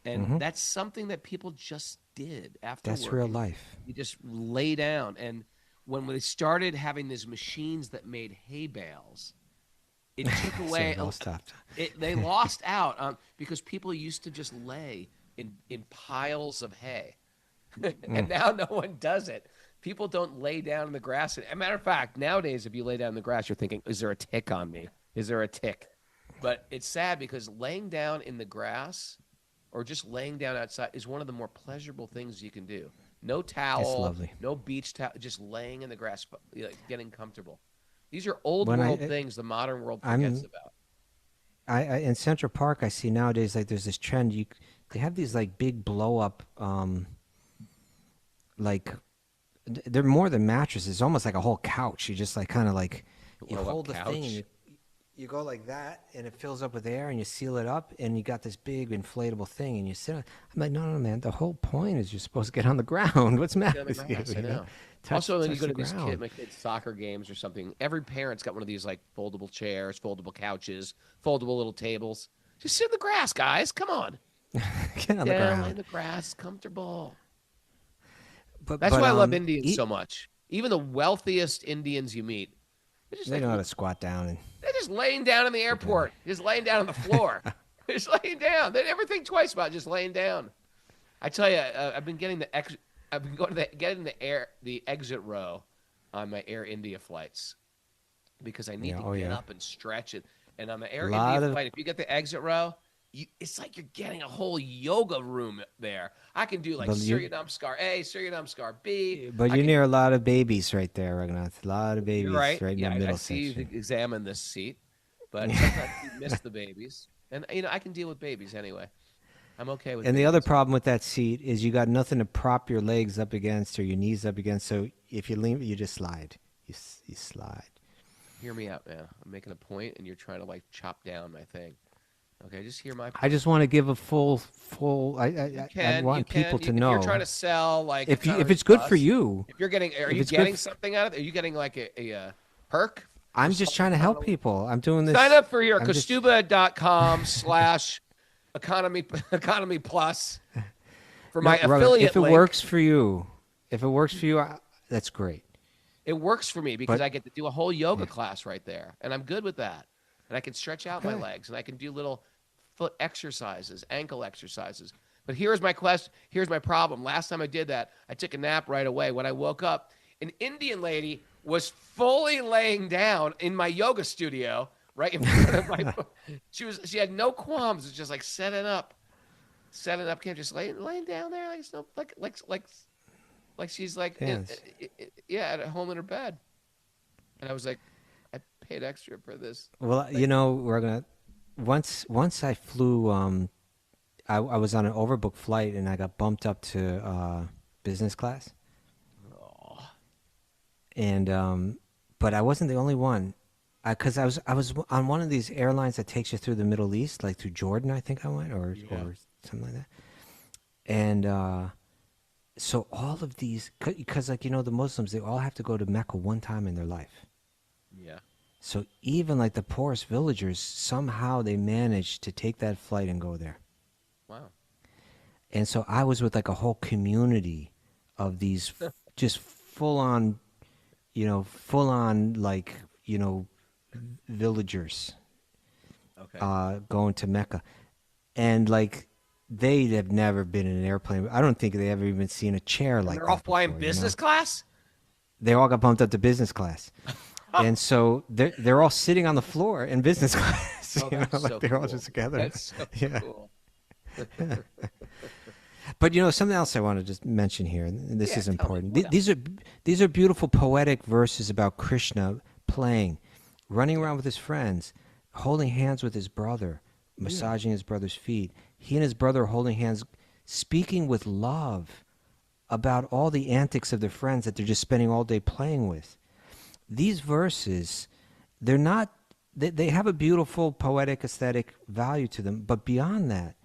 And that's something that people just did after That's work. real life. You just lay down. And when they started having these machines that made hay bales, it took away. So it all stopped. They lost out because people used to just lay in piles of hay. And now no one does it. People don't lay down in the grass. As a matter of fact, nowadays, if you lay down in the grass, you're thinking, is there a tick on me? Is there a tick? But it's sad because laying down in the grass or just laying down outside is one of the more pleasurable things you can do. No towel, no beach towel, just laying in the grass, getting comfortable. These are old world things the modern world forgets about. In Central Park, I see nowadays like there's this trend. They have these like big blow up, like they're more than mattresses. It's almost like a whole couch. You just like kind of like you hold the thing and you go like that, and it fills up with air, and you seal it up, and you got this big inflatable thing, and you sit on. I'm like, no, man. The whole point is you're supposed to get on the ground. What's the matter with you? I know. Also, when you go to my kids' soccer games or something, every parent's got one of these like foldable chairs, foldable couches, foldable little tables. Just sit in the grass, guys. Come on. Get on the ground. In the grass, comfortable. That's why I love Indians so much. Even the wealthiest Indians you meet, they know how to squat down. And they're just laying down in the airport, just laying down on the floor. Just laying down. They never think twice about just laying down. I tell you, I've been getting the exit row on my Air India flights because I need to get up and stretch it. And on the Air India flight, if you get the exit row, it's like you're getting a whole yoga room there. I can do like Surya Namaskar A, Surya Namaskar B. But you're near a lot of babies right there, Raghunath. A lot of babies right in the middle section. I see you examine this seat, but sometimes you miss the babies. And, I can deal with babies anyway. I'm okay with And babies. the other problem with that seat is you got nothing to prop your legs up against or your knees up against. So if you lean, you just slide. You slide. Hear me out, man. I'm making a point, and you're trying to, like, chop down my thing. Okay, just hear my point. I just want to give a full. I want people to know. You're trying to sell, like, if it's good for you. If you're getting, are you getting something out of it? Are you getting like a perk? I'm just trying to help people. I'm doing this. Sign up for your Kaustubha.com/economy plus for my affiliate If it link. works for you, that's great. It works for me because I get to do a whole yoga class right there, and I'm good with that. And I can stretch out my legs, and I can do little foot exercises, ankle exercises. But here's my question. Here's my problem. Last time I did that, I took a nap right away. When I woke up, an Indian lady was fully laying down in my yoga studio, right in front of my. She had no qualms. It's just like setting up, can't just laying down there like she's like at home in her bed. And I was like, I paid extra for this. Well, we're gonna once I flew. I was on an overbooked flight and I got bumped up to business class. And but I wasn't the only one, because I was on one of these airlines that takes you through the Middle East, like through Jordan, I think I went, or something like that. And so all of these, because the Muslims, they all have to go to Mecca one time in their life. Yeah. So even like the poorest villagers, somehow they managed to take that flight and go there. Wow. And so I was with like a whole community of these just full on like, villagers going to Mecca. And like, they have never been in an airplane. I don't think they ever even seen a chair like that. They're all flying business class? They all got bumped up to business class. And so they're all sitting on the floor in business class. They're all just together. That's so cool. But something else I want to just mention here, and this is important. These are beautiful poetic verses about Kṛṣṇa playing, running around with his friends, holding hands with his brother, massaging his brother's feet. He and his brother are holding hands, speaking with love about all the antics of their friends that they're just spending all day playing with. These verses, they have a beautiful poetic aesthetic value to them, but beyond that,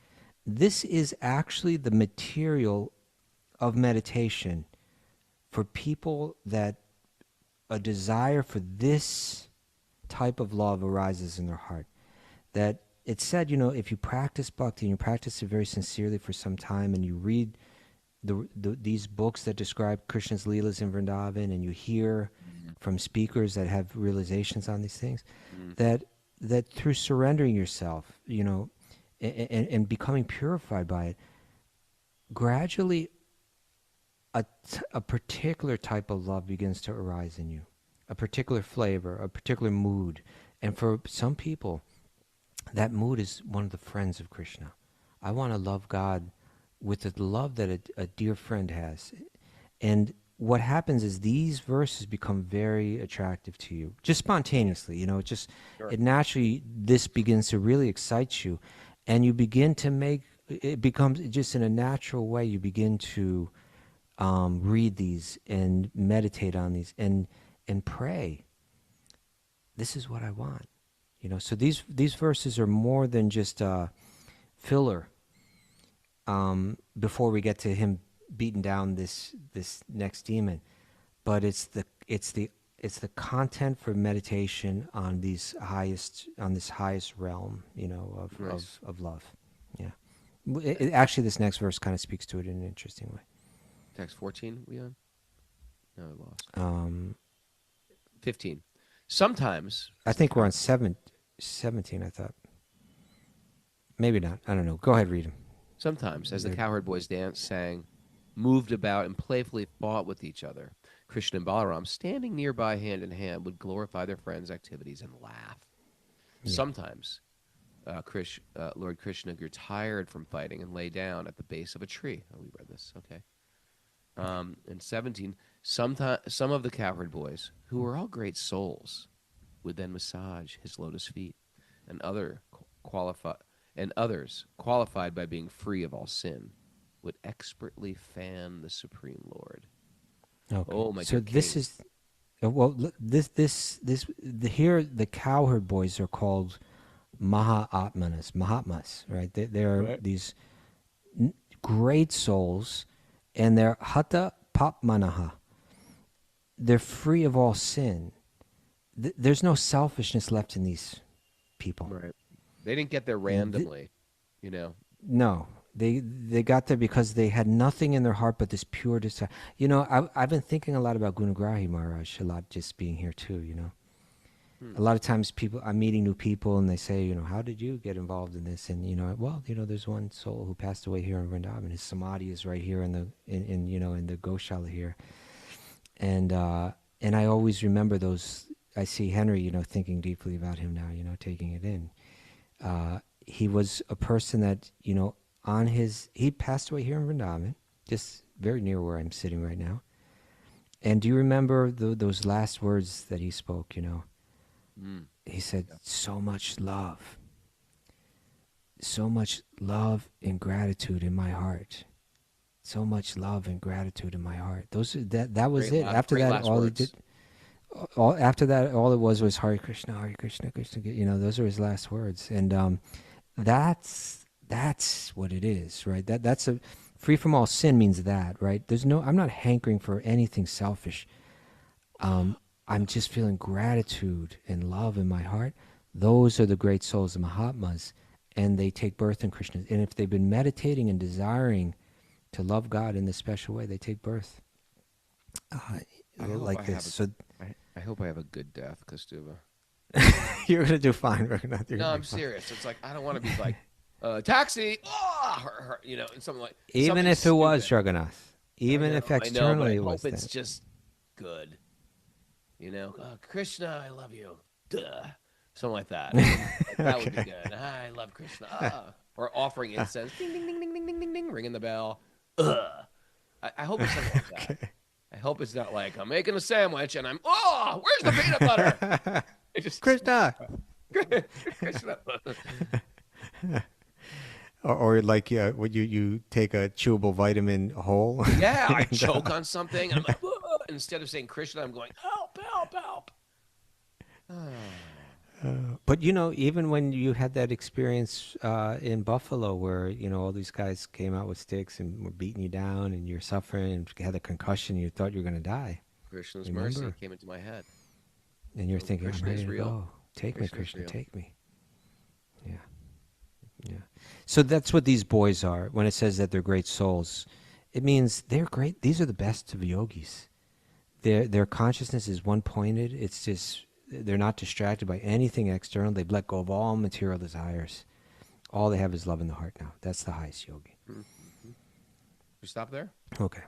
this is actually the material of meditation for people that a desire for this type of love arises in their heart. That it's said, if you practice bhakti and you practice it very sincerely for some time, and you read these books that describe Krishna's leelas in Vṛndāvan, and you hear from speakers that have realizations on these things, that through surrendering yourself, and becoming purified by it, gradually a particular type of love begins to arise in you, a particular flavor, a particular mood. And for some people, that mood is one of the friends of Kṛṣṇa. I want to love God with the love that a dear friend has. And what happens is these verses become very attractive to you, just spontaneously. It naturally, this begins to really excite you. And you begin to it becomes just in a natural way, you begin to read these and meditate on these and pray. This is what I want. So these verses are more than just filler before we get to him beating down this next demon. But it's the content for meditation on this highest realm, of love. Yeah. Actually, this next verse kind of speaks to it in an interesting way. Text 14 we on? No, I lost. 15. Sometimes. I think we're on 17, I thought. Maybe not. I don't know. Go ahead, read them. Sometimes, as the cowherd boys danced, sang, moved about, and playfully fought with each other, Kṛṣṇa and Balarāma, standing nearby hand in hand, would glorify their friends' activities and laugh. Yeah. Sometimes, Lord Kṛṣṇa grew tired from fighting and lay down at the base of a tree. Oh, we read this. Okay. And 17, some of the cowherd boys, who were all great souls, would then massage his lotus feet, and others qualified by being free of all sin would expertly fan the Supreme Lord. Okay. Oh my! So this is, well, here the cowherd boys are called Mahatmas, right? They're right. These great souls, and they're Hatha Papmanaha. They're free of all sin. There's no selfishness left in these people. Right. They didn't get there randomly, you know. No, they got there because they had nothing in their heart but this pure desire. You know, I've been thinking a lot about Gunagrahi Maharaj a lot, just being here too. You know, a lot of times I'm meeting new people and they say, you know, how did you get involved in this? And you know, well, you know, there's one soul who passed away here in Vṛndāvan. His samadhi is right here in the Goshala here, and I always remember those. I see Henry, you know, thinking deeply about him now, you know, taking it in. He was a person that, you know, he passed away here in Vṛndāvan, just very near where I'm sitting right now. And do you remember those last words that he spoke, you know? He said, so much love and gratitude in my heart. So much love and gratitude in my heart. That was it. After that, all he did. After that, all it was Hare Krishna, Hare Krishna, Krishna. You know, those are his last words, and that's what it is, right? That's free from all sin means that, right? I'm not hankering for anything selfish. I'm just feeling gratitude and love in my heart. Those are the great souls, the Mahatmas, and they take birth in Krishna. And if they've been meditating and desiring to love God in this special way, they take birth like this. So. I hope I have a good death, Kaustubha. You're going to do fine, Raghunath. No, I'm serious. It's like, I don't want to be like, taxi, you know, something like even if it stupid. Was, Raghunath. Even if externally it was. I hope it's just good. You know, Kṛṣṇa, I love you. Duh. Something like that. That would be good. I love Kṛṣṇa. Or offering incense. Ding, ding, ding, ding, ding, ding, ding, ding. Ringing the bell. I hope it's something like that. I hope it's not like I'm making a sandwich and where's the peanut butter? It just Kṛṣṇa. Kṛṣṇa. or like when you take a chewable vitamin whole. Yeah, I choke on something. And I'm like, instead of saying Kṛṣṇa, I'm going, help, help, help. But you know, even when you had that experience in Buffalo, where you know all these guys came out with sticks and were beating you down, and you're suffering and had a concussion, you thought you were going to die. Kṛṣṇa's mercy came into my head, and you're thinking, Kṛṣṇa I'm ready is to real. go. Take me, Kṛṣṇa is Kṛṣṇa, real. take me. Yeah. So that's what these boys are. When it says that they're great souls, it means they're great. These are the best of yogis. Their consciousness is one-pointed. It's just. They're not distracted by anything external. They've let go of all material desires. All they have is love in the heart now. That's the highest yogi. Mm-hmm. We stop there? Okay.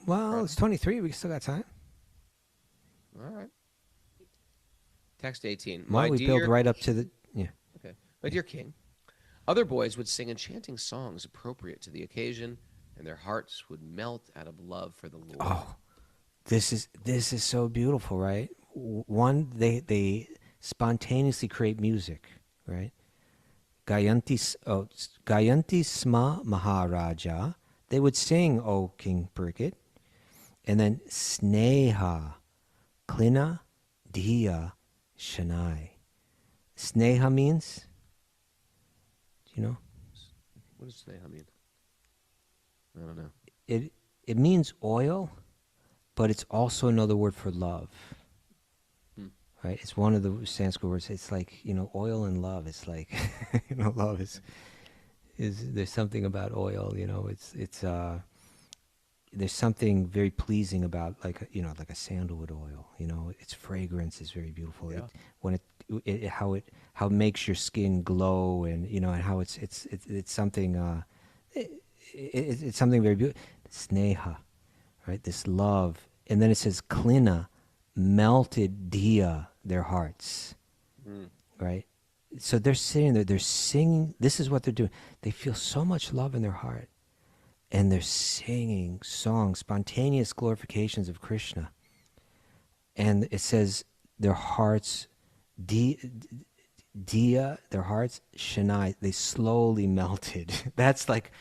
Well, it's 23. We still got time. All right. Text 18. Why don't we build right up to the... Yeah. Okay. My dear king, other boys would sing enchanting songs appropriate to the occasion, and their hearts would melt out of love for the Lord. Oh, this is so beautiful, right? One, they spontaneously create music, right? Gayanti Sma Maharaja. They would sing, O King Bricket. And then Sneha, Klina, Diya, Shanai. Sneha means, do you know? What does Sneha mean? I don't know. It means oil, but it's also another word for love. Right? It's one of the Sanskrit words. It's like, you know, oil and love. It's like, you know, love is there's something about oil, you know, it's there's something very pleasing about like like a sandalwood oil. Its fragrance is very beautiful. Yeah. How it makes your skin glow, and and how it's something it's something very beautiful. Sneha, right? This love, and then it says klina, melted dia their hearts, right? So they're sitting there, they're singing. This is what they're doing. They feel so much love in their heart, and they're singing songs, spontaneous glorifications of Kṛṣṇa. And it says their hearts, dia, their hearts, shanai, they slowly melted. That's like,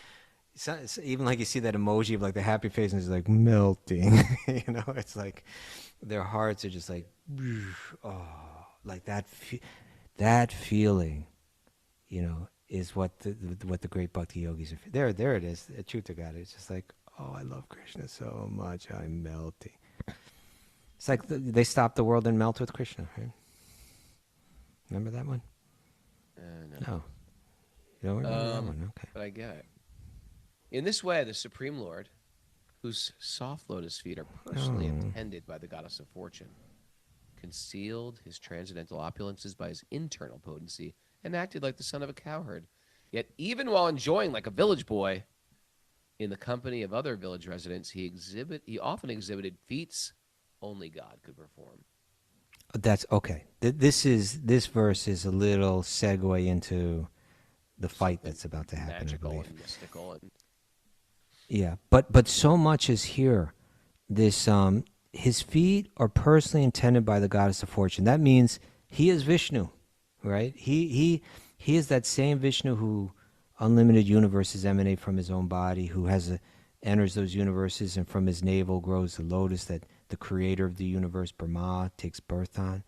it's even like you see that emoji of like the happy face, and it's like melting. It's like their hearts are just like, oh, like that. That feeling, is what the great bhakti yogis are. There it is. The truth to God. It's just like, oh, I love Kṛṣṇa so much, I'm melting. It's like they stop the world and melt with Kṛṣṇa, right? Remember that one? No. You don't remember that one? Okay. But I get it. In this way, the Supreme Lord, whose soft lotus feet are personally attended by the goddess of fortune, concealed his transcendental opulences by his internal potency and acted like the son of a cowherd. Yet even while enjoying like a village boy in the company of other village residents, he often exhibited feats only God could perform. That's okay. This verse is a little segue into the fight that's about to happen. Magical I believe. and mystical. And yeah, but so much is here. This his feet are personally intended by the goddess of fortune. That means he is Vishnu, right? He is that same Vishnu who unlimited universes emanate from his own body, who enters those universes, and from his navel grows the lotus that the creator of the universe, Brahma, takes birth on.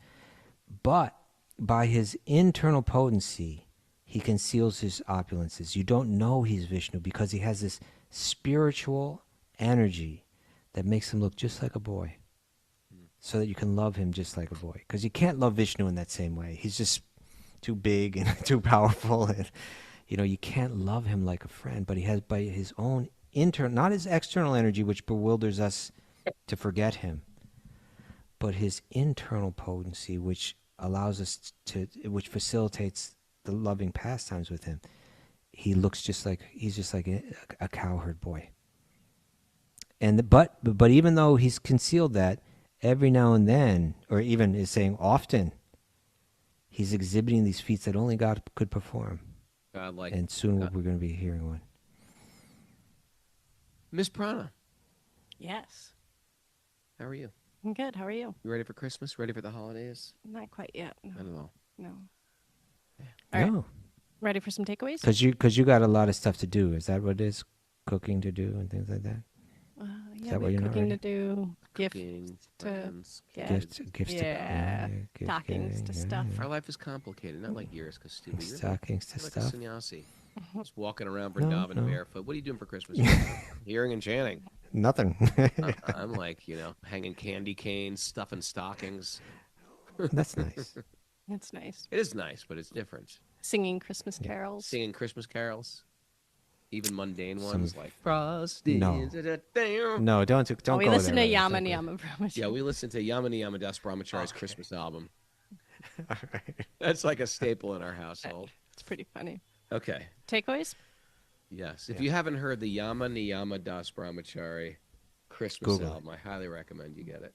But by his internal potency, he conceals his opulences. You don't know he's Vishnu because he has this spiritual energy that makes him look just like a boy, so that you can love him just like a boy. Because you can't love Vishnu in that same way. He's just too big and too powerful, and you can't love him like a friend. But he has, by his own internal, not his external energy, which bewilders us to forget him, but his internal potency, which allows us which facilitates the loving pastimes with him. He's just like a cowherd boy. And but even though he's concealed that, every now and then, or even is saying often, he's exhibiting these feats that only God could perform. And soon we're going to be hearing one. Miss Prana, Yes. how are you? I'm good. How are you? You ready for Christmas? Ready for the holidays? Not quite yet. I don't know. No. All right. No, Ready for some takeaways? because you got a lot of stuff to do. Is that what it is? Cooking to do and things like that? Yeah, that we why you're have not cooking to ready? do, gift Cooking, to friends, yeah. kids. Gifts Yeah. to gift stockings giving, to yeah, stuff. Our life is complicated, not like yours, Kaustubha. You're Stockings to like a stuff. sannyasi. Just walking around No, Vṛndāvan no. barefoot. What are you doing for Christmas? Hearing and chanting. Nothing. I'm like, hanging candy canes, stuffing stockings. That's nice. That's nice. It is nice, but it's different. Singing Christmas carols. Singing Christmas carols, even mundane ones like Frosty. No, don't Oh, we go listen there. to That's not Yamani good. Yama Brahmacharya. Yeah, we listened to Yamani Yamadas Brahmachari's Okay. Christmas album. All right. That's like a staple in our household. It's pretty funny. Okay. Takeaways? Yes. If you haven't heard the Yamani Yamadas Brahmachari Christmas Google it. album, I highly recommend you get it.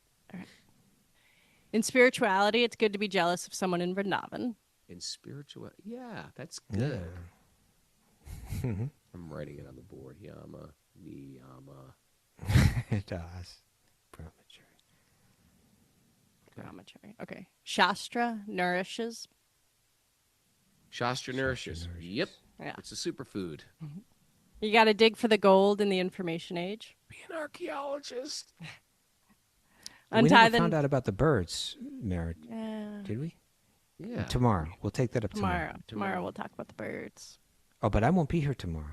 In spirituality, it's good to be jealous of someone in Vṛndāvan. In spiritual, yeah, that's Yeah. good. I'm writing it on the board. Yama, Niyama. It does. Brahmachari. Okay. Shastra nourishes. Shastra nourishes. Yep. Yeah. It's a superfood. You got to dig for the gold in the information age. Be an archaeologist. We Untie never the found out about the birds, Merritt. Yeah. Did we? Yeah. Tomorrow. We'll take that up tomorrow. Tomorrow we'll talk about the birds. Oh, but I won't be here tomorrow.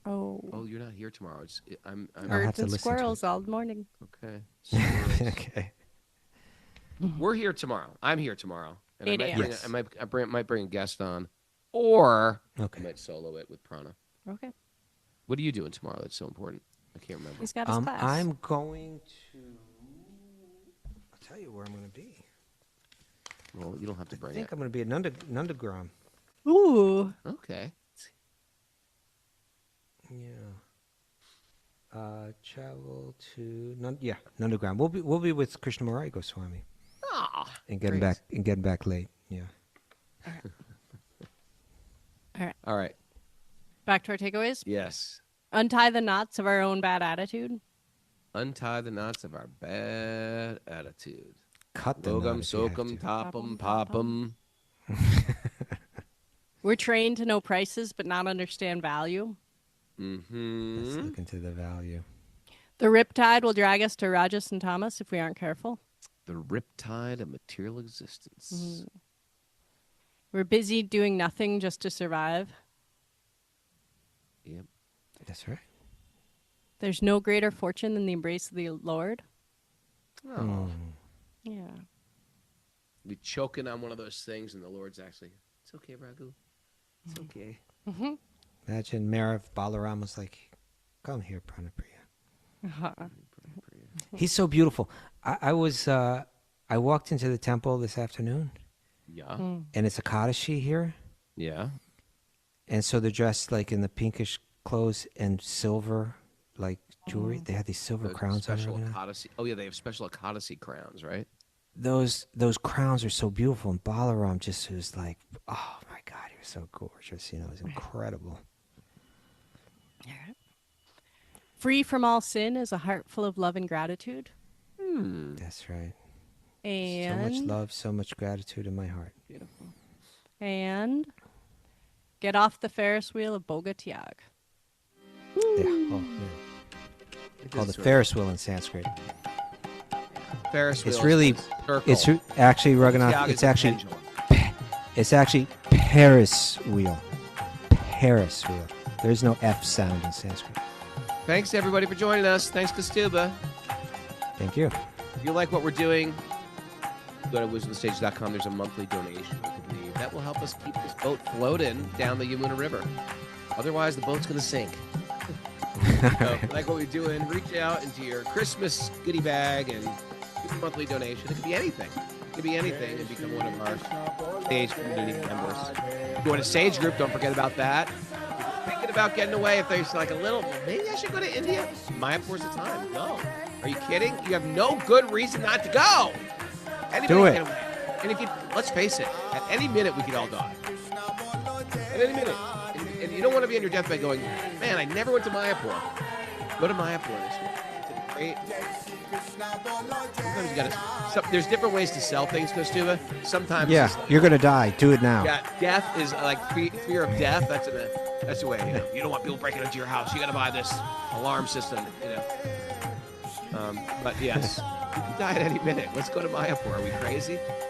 Oh. Oh, you're not here tomorrow. I'm I'll have Birds to and listen to squirrels all morning. okay. Okay. We're here tomorrow. I'm here tomorrow. And 8 a.m. Yes. I might bring a guest on, or I Okay. might solo it with Prana. Okay. What are you doing tomorrow that's so important? I can't remember. He's got his class. I'm going to. I'll tell you where I'm going to be. Well, you don't have to I bring think it. I'm going to be at Nandagram. Ooh. Okay. Yeah. Travel to Nandagram. We'll be with Kṛṣṇa Murai Goswami. Ah, And getting back late. Yeah. All right. Back to our takeaways. Yes. Untie the knots of our own bad attitude. Untie the knots of our bad attitude. Cut the knot Logam, if you have sokum, to. topum, popum. We're trained to know prices but not understand value. Let's Mm-hmm. look into the value. The riptide will drag us to Rajas and Tamas if we aren't careful. The riptide of material existence. We're busy doing nothing just to survive. Yep. That's right. There's no greater fortune than the embrace of the Lord. Oh. Yeah. Be choking on one of those things, and the Lord's actually, it's okay, Raghu. It's okay. Imagine Marav Balarāma's like, come here, Pranapriya. He's so beautiful. I walked into the temple this afternoon, Yeah. and it's a Kadashi here. Yeah. And so they're dressed like in the pinkish clothes and silver, like jewelry. They had these silver Those crowns on. special Raghunath. Ekadasi. Oh, yeah, they have special Ekadasi crowns, right? Those crowns are so beautiful, and Balaram just was like, oh my God, he was so gorgeous. You know, it was incredible. Free from all sin is a heart full of love and gratitude. That's right. And So much love, so much gratitude in my heart. Beautiful. And get off the Ferris wheel of Boga Tyag. Yeah. Oh, yeah. Called the Ferris wheel in Sanskrit. Ferris wheel. It's really, circle. it's actually Raghunath. Tyag It's is a actually, pendulum. it's actually Paris wheel. Paris wheel. There's no F sound in Sanskrit. Thanks, everybody, for joining us. Thanks, Kaustubha. Thank you. If you like what we're doing, go to wisdomstage.com. There's a monthly donation you can leave. That will help us keep this boat floating down the Yamuna River. Otherwise, the boat's going to sink. So, if you like what we're doing, reach out into your Christmas goodie bag and give a monthly donation. It could be anything. It could be anything and become one of our Sage community members. Join a Sage group. Don't forget about that. If you're thinking about getting away, if there's like a little, maybe I should go to India. Mayapur's the time. Go. Are you kidding? You have no good reason not to go. Anybody Do it. can away. And if you, let's face it, at any minute we could all die. At any minute. And you don't want to be on your deathbed going, man, I never went to Mayapur. Go to Mayapur this week. It's a great. Sometimes you gotta. There's different ways to sell things, Kaustubha. Sometimes. Yeah, it's like, you're gonna die. Do it now. yeah, death is like fear of death. That's the way. You don't want people breaking into your house. You got to buy this alarm system. But yes, you can die at any minute. Let's go to Mayapur. Are we crazy?